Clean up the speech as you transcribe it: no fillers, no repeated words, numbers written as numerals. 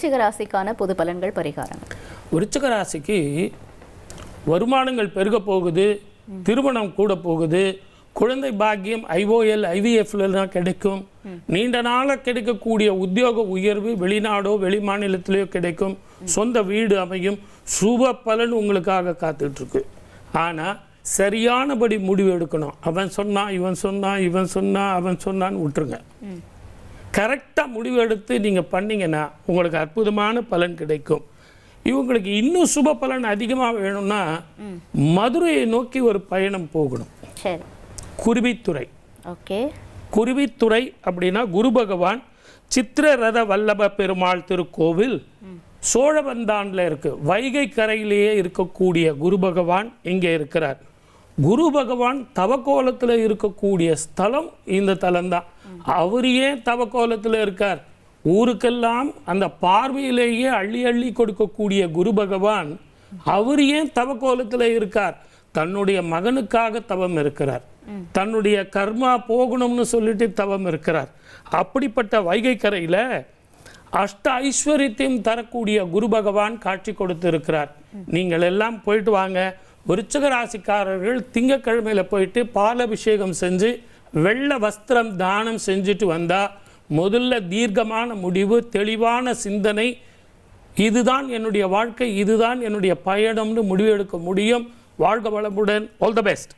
விருச்சிக ராசிக்கான பொது பலன்கள் பரிகாரங்கள். விருச்சிக ராசிக்கு வருமானங்கள் பெருக போகுது, திருமணம் கூட போகுது, குழந்தை பாக்கியம் IOL IVFலாம் கிடைக்கும், நீண்ட நாளாக கிடைக்கக்கூடிய உத்தியோக உயர்வு வெளிநாடோ வெளி மாநிலத்திலேயோ கிடைக்கும், சொந்த வீடு அமையும், சுப பலன் உங்களுக்காக காத்துட்ருக்கு. ஆனால் சரியானபடி முடிவு எடுக்கணும். அவன் சொன்னான், இவன் சொன்னான், இவன் சொன்னான், அவன் சொன்னான்னு விட்டுருங்க. கரெக்டாக முடிவு எடுத்து நீங்கள் பண்ணிங்கன்னா உங்களுக்கு அற்புதமான பலன் கிடைக்கும். இவங்களுக்கு இன்னும் சுப பலன் அதிகமாக வேணும்னா மதுரையை நோக்கி ஒரு பயணம் போகணும். குருவித்துறை. ஓகே. குருவித்துறை அப்படின்னா குரு பகவான் சித்திரரத வல்லப பெருமாள் திருக்கோவில் சோழவந்தாண்டில் இருக்கு. வைகை கரையிலேயே இருக்கக்கூடிய குரு பகவான் இங்கே இருக்கிறார். குரு பகவான் தவக்கோலத்தில் இருக்கக்கூடிய ஸ்தலம் இந்த தலம்தான். அவர் ஏன் தவக்கோலத்தில் இருக்கார்? ஊருக்கெல்லாம் அந்த பார்வையிலேயே அள்ளி அள்ளி கொடுக்கக்கூடிய குரு பகவான் அவர் ஏன் தவக்கோலத்தில் இருக்கார்? தன்னுடைய மகனுக்காக தவம் இருக்கிறார், தன்னுடைய கர்மா போகணும்னு சொல்லிட்டு தவம் இருக்கிறார். அப்படிப்பட்ட வைகை கரையில் அஷ்ட ஐஸ்வர்யத்தையும் தரக்கூடிய குரு பகவான் காட்சி கொடுத்து இருக்கிறார். நீங்கள் எல்லாம் போயிட்டு வாங்க. விருச்சிக ராசிக்காரர்கள் திங்கக்கிழமையில் போயிட்டு பாலபிஷேகம் செஞ்சு வெள்ளை வஸ்திரம் தானம் செஞ்சுட்டு வந்தால் முதல்ல தீர்க்கமான முடிவு, தெளிவான சிந்தனை, இதுதான் என்னுடைய வாழ்க்கை, இதுதான் என்னுடைய பயணம்னு முடிவெடுக்க முடியும். வாழ்க வளமுடன். All the best.